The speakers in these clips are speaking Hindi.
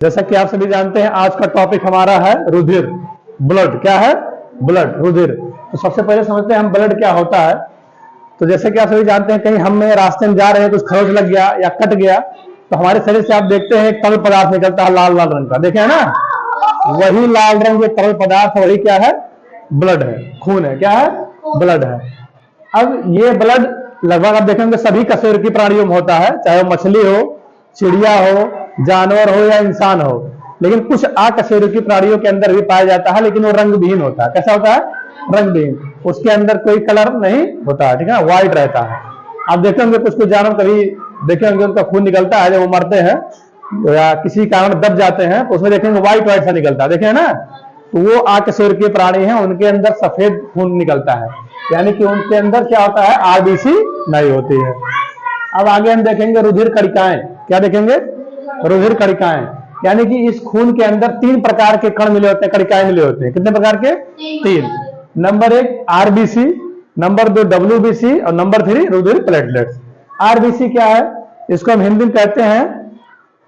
जैसा कि आप सभी जानते हैं, आज का टॉपिक हमारा है रुधिर, ब्लड। क्या है? ब्लड, रुधिर। तो सबसे पहले समझते हैं हम ब्लड क्या होता है। तो जैसे कि आप सभी जानते हैं, कहीं हम रास्ते में जा रहे हैं, कुछ खरोच लग गया या कट गया, तो हमारे शरीर से आप देखते हैं एक तरल पदार्थ निकलता है लाल लाल रंग का, देखे है ना? वही लाल रंग, जो तरल पदार्थ है, वही क्या है? ब्लड है, खून है। क्या है? ब्लड है। अब ये ब्लड लगभग आप देखेंगे सभी कशेरुकी प्राणियों में होता है, चाहे वो मछली हो, चिड़िया हो, जानवर हो या इंसान हो। लेकिन कुछ अकशेरुकी प्राणियों के अंदर भी पाया जाता है, लेकिन वो रंग विहीन होता है। कैसा होता है? रंग विहीन। उसके अंदर कोई कलर नहीं होता है, ठीक है, व्हाइट रहता है। आप देखे होंगे कुछ कुछ जानवर, कभी देखे होंगे उनका खून निकलता है जब वो मरते हैं या किसी कारण दब जाते हैं, तो उसमें देखेंगे व्हाइट व्हाइट सा निकलता है, देखे है ना? तो वो अकशेरुकी प्राणी है, उनके अंदर सफेद खून निकलता है, यानी कि उनके अंदर क्या होता है? आरबीसी नहीं होती है। अब आगे हम देखेंगे रुधिर कणिकाएं। क्या देखेंगे? रुधिर कणिकाएं, यानी कि इस खून के अंदर 3 प्रकार के कण मिले होते हैं, कणिकाएं मिले होते हैं। कितने प्रकार के? 3। नंबर 1 आरबीसी, नंबर 2 डब्ल्यूबीसी और नंबर 3 रुधिर प्लेटलेट्स। आरबीसी क्या है? इसको हम हिंदी में कहते हैं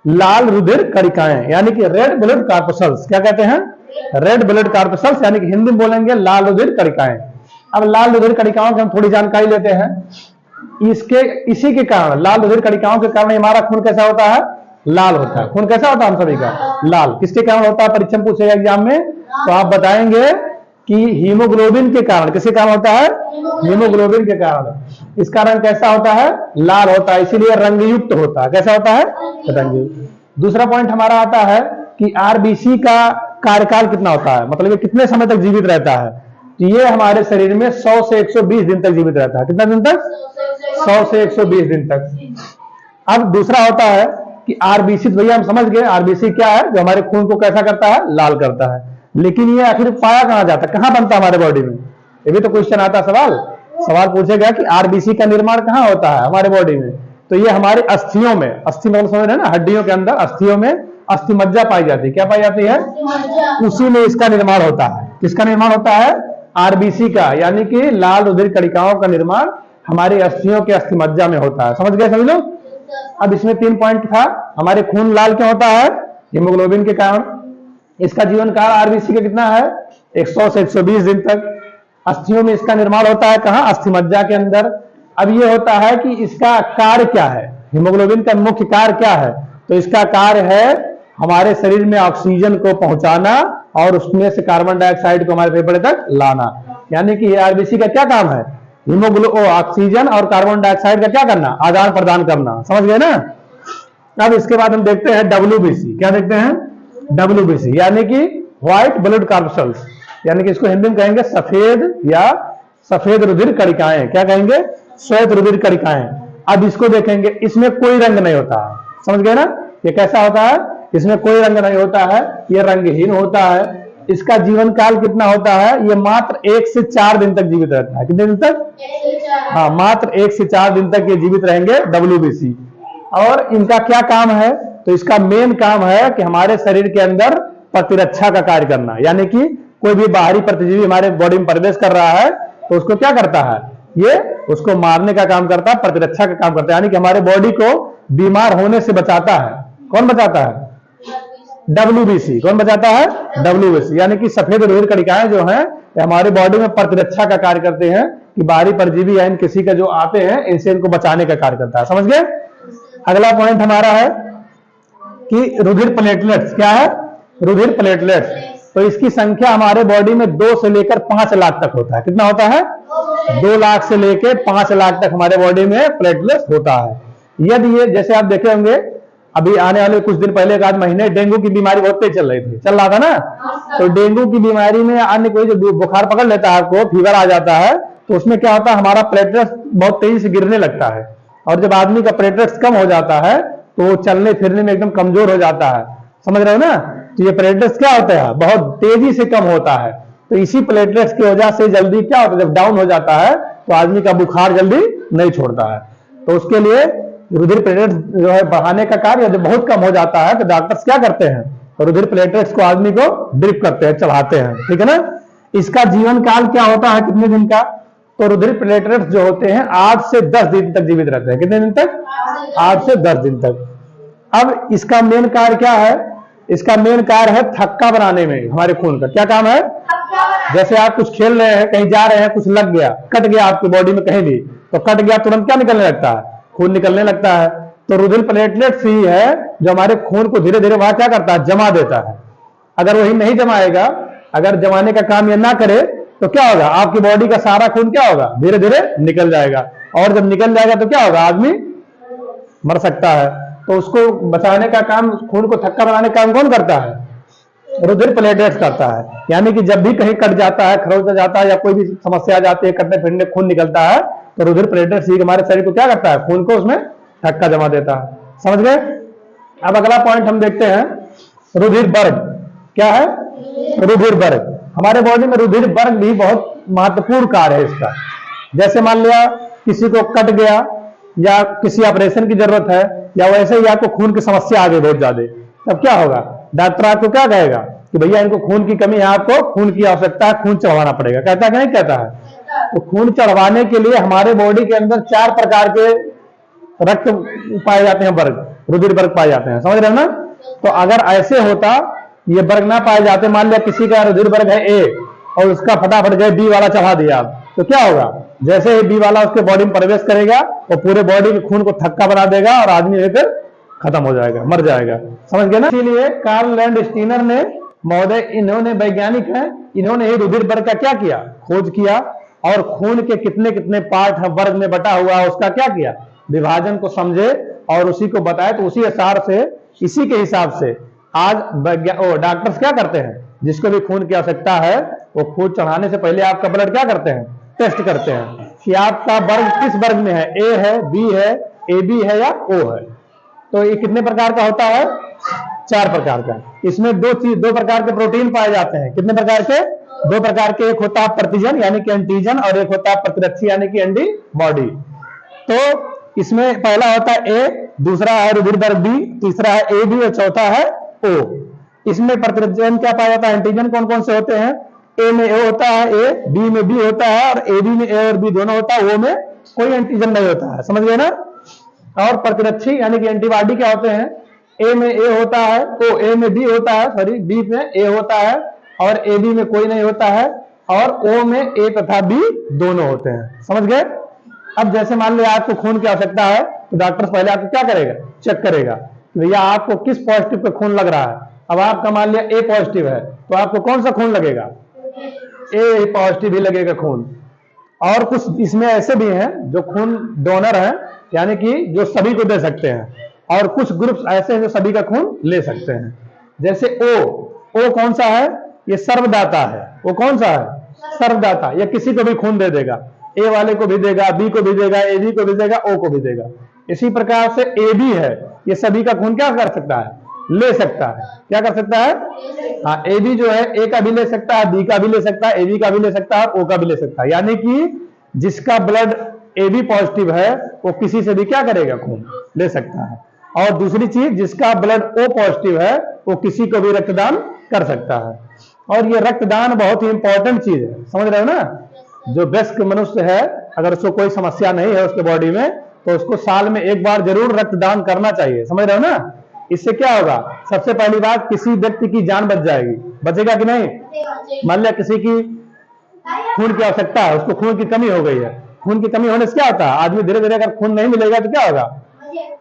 लाल रुधिर कणिकाएं, यानी कि रेड ब्लड कॉर्पस्कल्स। क्या कहते हैं? रेड ब्लड कॉर्पस्कल्स, यानी कि हिंदी में बोलेंगे लाल रुधिर कणिकाएं। अब लाल रुधिर कणिकाओं की हम थोड़ी जानकारी लेते हैं। इसी के कारण, लाल रुधिर कणिकाओं के कारण हमारा खून कैसा होता है? लाल होता है। खून कैसा होता है हम सभी का? लाल। किसके कारण होता है? परीक्षा में पूछेगा एग्जाम में, तो आप बताएंगे कि हीमोग्लोबिन के कारण। किसके कारण होता है? हीमोग्लोबिन के कारण। इसका रंग कैसा होता है? लाल होता है, इसीलिए रंगयुक्त होता है। कैसा होता है? रंगयुक्त। दूसरा पॉइंट हमारा आता है कि आरबीसी का कार्यकाल कितना होता है, मतलब ये कितने समय तक जीवित रहता है। तो ये हमारे शरीर में 100 से 120 दिन तक जीवित रहता है। कितना दिन तक? 100 से 120 दिन तक। अब दूसरा होता है कि आरबीसी, तो भैया हम समझ गए आरबीसी क्या है, जो हमारे खून को कैसा करता है? लाल करता है। लेकिन ये आखिर पाया कहां जाता है, कहां बनता है हमारे बॉडी में? ये भी तो क्वेश्चन आता है, सवाल पूछेगा कि आरबीसी का निर्माण कहां होता है हमारे बॉडी में। तो ये हमारे अस्थियों में, अस्थि मतलब समझ रहे हैं ना, हड्डियों के अंदर अस्थियों में अस्थि मज्जा पाई जाती है। क्या पाई जाती है? उसी में इसका निर्माण होता है। किसका निर्माण होता है? आरबीसी का, यानी कि लाल रुधिर कणिकाओं का निर्माण हमारी अस्थियों के अस्थि मज्जा में होता है। समझ गए सभी लोग? अब इसमें 3 पॉइंट था। हमारे खून लाल क्यों होता है? हीमोग्लोबिन के कारण। इसका जीवन काल आरबीसी का कितना है? 100 से 120 दिन तक। अस्थियों में इसका निर्माण होता है कहां? अस्थि मज्जा के अंदर। अब यह होता है कि इसका कार्य क्या है, हीमोग्लोबिन का मुख्य कार्य क्या है? तो इसका कार्य है हमारे शरीर में ऑक्सीजन को पहुंचाना और उसमें से कार्बन डाइऑक्साइड को हमारे फेफड़े तक लाना। यानी कि आरबीसी का क्या काम है? ऑक्सीजन और कार्बन डाइऑक्साइड का क्या करना? आदान प्रदान करना। समझ गए ना? अब इसके बाद हम देखते हैं डब्ल्यूबीसी। क्या देखते हैं? डब्ल्यूबीसी, यानी कि व्हाइट ब्लड कॉर्पस्कल्स, यानी कि इसको हिंदी में कहेंगे सफेद या सफेद रुधिर कणिकाएं। क्या कहेंगे? श्वेत रुधिर कणिकाएं। अब इसको देखेंगे, इसमें कोई रंग नहीं होता है। समझ गए ना? ये कैसा होता है? इसमें कोई रंग नहीं होता है, ये रंगहीन होता है। इसका जीवन काल कितना होता है? ये मात्र 1 से 4 दिन तक जीवित रहता है। कितने दिन तक? 1 से 4। हाँ, मात्र 1 से 4 दिन तक ये जीवित रहेंगे, डब्ल्यूबीसी। और इनका क्या काम है? तो इसका मेन काम है कि हमारे शरीर के अंदर प्रतिरक्षा का कार्य करना, यानी कि कोई भी बाहरी प्रतिजीवी हमारे बॉडी में प्रवेश कर रहा है तो उसको क्या करता है? ये उसको मारने का काम करता है, प्रतिरक्षा का काम करता है, यानी कि हमारे बॉडी को बीमार होने से बचाता है। कौन बचाता है? डब्ल्यूबीसी। कौन बचाता है? डब्ल्यूबीसी, यानी कि सफेद रुधिर कणिकाएं जो हैं हमारे बॉडी में प्रतिरक्षा का कार्य करते हैं, कि बाहरी परजीवी या किसी का जो आते हैं इनसे इनको बचाने का कार्य करता है। समझ गए? अगला पॉइंट हमारा है कि रुधिर प्लेटलेट्स। क्या है? रुधिर प्लेटलेट्स। तो इसकी संख्या हमारे बॉडी में 2 से लेकर 5 लाख तक होता है। कितना होता है? 2 लाख से लेकर 5 लाख तक हमारे बॉडी में प्लेटलेट्स होता है। यदि ये, जैसे आप देखे होंगे अभी आने वाले कुछ दिन पहले, एक आध महीने, डेंगू की बीमारी बहुत तेज चल रहा था ना। तो डेंगू की बीमारी में अन्य कोई जो बुखार पकड़ लेता है, आपको फीवर आ जाता है, तो उसमें क्या होता है? हमारा प्लेटलेट्स बहुत तेजी से गिरने लगता है। और जब आदमी का प्लेटलेट्स कम हो जाता है तो वो चलने फिरने में एकदम कमजोर हो जाता है। समझ रहे हो ना? तो ये प्लेटलेट्स क्या होता है? बहुत तेजी से कम होता है। तो इसी प्लेटलेट्स की वजह से जल्दी क्या होता है? जब डाउन हो जाता है तो आदमी का बुखार जल्दी नहीं छोड़ता है। तो उसके लिए रुधिर प्लेटलेट्स जो है बढ़ाने का कार्य जब बहुत कम हो जाता है तो डॉक्टर्स क्या करते हैं? तो रुधिर प्लेटलेट्स को आदमी को ड्रिप करते हैं, चढ़ाते हैं। ठीक है ना? इसका जीवन काल क्या होता है? कितने दिन का? तो रुधिर प्लेटलेट्स जो होते हैं 8 से 10 दिन तक जीवित रहते हैं। कितने दिन तक? 8 से 10 दिन तक। अब इसका मेन कार्य क्या है? इसका मेन कार्य है थक्का बनाने में। हमारे खून का क्या काम है? जैसे आप कुछ खेल रहे हैं, कहीं जा रहे हैं, कुछ लग गया, कट गया आपकी बॉडी में कहीं भी, तो कट गया तुरंत क्या निकलने लगता है? खून निकलने लगता है। तो रुधिर प्लेटलेट्स ही है जो हमारे खून को धीरे धीरे वहां क्या करता है? जमा देता है। अगर वही नहीं जमाएगा, अगर जमाने का काम ये ना करे तो क्या होगा? आपकी बॉडी का सारा खून क्या होगा? धीरे धीरे निकल जाएगा, और जब निकल जाएगा तो क्या होगा? आदमी मर सकता है। तो उसको बचाने का काम, खून को थक्का बनाने का काम कौन करता है? रुधिर प्लेटलेट्स करता है। यानी कि जब भी कहीं कट जाता है, खरोच जाता है, या कोई भी समस्या आ जाती है, कटने फिरने खून निकलता है, तो रुधिर प्लेटलेट्स ही हमारे शरीर को क्या करता है? खून को उसमें थक्का जमा देता है। समझ गए? अब अगला पॉइंट हम देखते हैं, रुधिर वर्ग। क्या है? रुधिर वर्ग। हमारे बॉडी में रुधिर वर्ग भी बहुत महत्वपूर्ण कार्य है इसका। जैसे मान लिया किसी को कट गया, या किसी ऑपरेशन की जरूरत है, या वैसे ही आपको खून की समस्या आ गई बहुत ज्यादा, तब क्या होगा? डॉक्टर आपको क्या कहेगा कि भैया इनको खून की कमी है, आपको खून की आवश्यकता है, खून चढ़वाना पड़ेगा। कहता है कि नहीं कहता है? तो खून चढ़वाने के लिए हमारे बॉडी के अंदर 4 प्रकार के रक्त पाए जाते हैं, वर्ग, रुधिर वर्ग पाए जाते हैं। समझ रहे हो ना? तो अगर ऐसे होता, ये वर्ग ना पाए जाते, मान लिया किसी का रुधिर वर्ग है ए और उसका फटाफट गए बी वाला चढ़ा दिया, तो क्या होगा? जैसे ही बी वाला उसके बॉडी में प्रवेश करेगा, वो पूरे बॉडी के खून को थक्का बना देगा और आदमी फिर खत्म हो जाएगा, मर जाएगा। समझ गए ना? इसीलिए कार्ल लैंडस्टीनर ने, महोदय, इन्होंने वैज्ञानिक हैं, इन्होंने ही रुधिर वर्ग का क्या किया? खोज किया, और खून के कितने कितने पार्ट वर्ग में बटा हुआ है उसका क्या किया? विभाजन को समझे और उसी को बताए। तो उसी आधार से, इसी के हिसाब से आज डॉक्टर्स क्या करते हैं? जिसको भी खून की आवश्यकता है, वो खून चढ़ाने से पहले आपका ब्लड क्या करते हैं? टेस्ट करते हैं कि आपका वर्ग किस वर्ग में है, ए है, बी है, ए बी है, या ओ है। तो ये कितने प्रकार का होता है? 4 प्रकार का। इसमें दो प्रकार के प्रोटीन पाए जाते हैं। कितने प्रकार के? 2 प्रकार के। एक होता है प्रतिजन यानी कि एंटीजन, और एक होता है प्रतिरक्षी यानी कि एंटीबॉडी। तो इसमें पहला होता है ए, दूसरा है रुधिर वर्ग बी, तीसरा है ए बी, और चौथा है ओ। इसमें प्रतिजन क्या पाया जाता है? एंटीजन कौन कौन से होते हैं? ए में ए होता है, ए बी में बी होता है, और ए बी में ए और बी दोनों होता है, ओ में कोई एंटीजन नहीं होता है। समझ गए ना? और प्रतिरक्षी यानी कि एंटीबॉडी क्या होते हैं? ए में ए होता है, ओ ए में बी होता है, सॉरी बी में ए होता है, और ए बी में कोई नहीं होता है, और ओ में ए तथा बी दोनों होते हैं। समझ गए? अब जैसे मान लिया आपको खून की आवश्यकता है, तो डॉक्टर पहले आपको क्या करेगा? चेक करेगा कि भैया आपको किस पॉजिटिव पे खून लग रहा है। अब आपका मान लिया ए पॉजिटिव है, तो आपको कौन सा खून लगेगा? ए पॉजिटिव ही लगेगा खून। और कुछ इसमें ऐसे भी हैं जो खून डोनर हैं, यानी कि जो सभी को दे सकते हैं, और कुछ ग्रुप्स ऐसे हैं जो सभी का खून ले सकते हैं। जैसे ओ कौन सा है? ये सर्वदाता है। वो कौन सा है? सर्वदाता। ये किसी को भी खून दे देगा, ए वाले को भी देगा, बी को भी देगा, ए बी को भी देगा, ओ को भी देगा। इसी प्रकार से ए बी है, ये सभी का खून क्या कर सकता है? ले सकता है। क्या कर सकता है? हाँ, ए बी जो है ए का भी ले सकता है, बी का भी ले सकता है, ए बी का भी ले सकता है, और ओ का भी ले सकता है। यानी कि जिसका ब्लड ए बी पॉजिटिव है, वो किसी से भी क्या करेगा? खून ले सकता है। और दूसरी चीज, जिसका ब्लड ओ पॉजिटिव है, वो किसी को भी रक्तदान कर सकता है। और ये रक्तदान बहुत ही इंपॉर्टेंट चीज है। समझ रहे हो ना? जो वयस्क मनुष्य है, अगर उसको कोई समस्या नहीं है उसके बॉडी में, तो उसको साल में एक बार जरूर रक्तदान करना चाहिए। समझ रहे हो ना? इससे क्या होगा? सबसे पहली बात, किसी व्यक्ति की जान बच जाएगी। बचेगा कि नहीं? मान लिया किसी की खून की आवश्यकता है, उसको खून की कमी हो गई है। खून की कमी होने से क्या होता है? आदमी धीरे धीरे, अगर खून नहीं मिलेगा तो क्या होगा?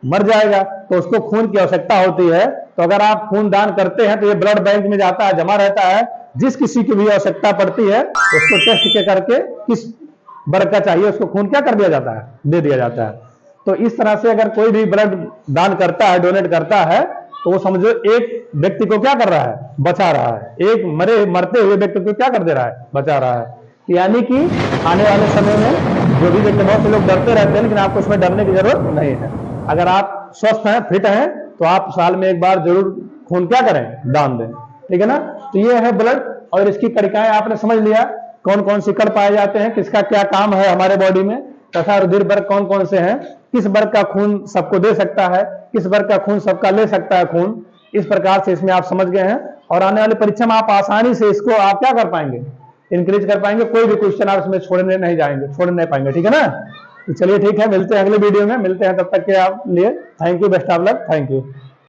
मर जाएगा। तो उसको खून की आवश्यकता होती है। तो अगर आप खून दान करते हैं तो ये ब्लड बैंक में जाता है, जमा रहता है। जिस किसी की भी आवश्यकता पड़ती है, उसको टेस्ट के करके किस वर्ग का चाहिए उसको खून क्या कर दिया जाता है? दे दिया जाता है। तो इस तरह से अगर कोई भी ब्लड दान करता है, डोनेट करता है, तो वो समझो एक व्यक्ति को क्या कर रहा है? बचा रहा है। एक मरते हुए व्यक्ति को क्या कर दे रहा है? बचा रहा है। यानी कि आने वाले समय में जो भी व्यक्ति, बहुत से लोग डरते रहते हैं, लेकिन आपको उसमें डरने की जरूरत नहीं है। अगर आप स्वस्थ हैं, फिट हैं, तो आप साल में एक बार जरूर खून क्या करें? दान दें। ठीक है ना? तो ये है ब्लड, और इसकी तरीकाएं आपने समझ लिया। कौन कौन से कण पाए जाते हैं, किसका क्या काम है हमारे बॉडी में, तथा रुधिर वर्ग कौन कौन से हैं, किस वर्ग का खून सबको दे सकता है, किस वर्ग का खून सबका ले सकता है खून। इस प्रकार से इसमें आप समझ गए हैं, और आने वाली परीक्षा में आप आसानी से इसको आप क्या कर पाएंगे? इंक्रीज कर पाएंगे। कोई भी क्वेश्चन आप इसमें छोड़ने नहीं पाएंगे। ठीक है ना? तो चलिए ठीक है, मिलते हैं अगले वीडियो में। मिलते हैं, तब तक के आप लिए thank you, best of luck, thank you.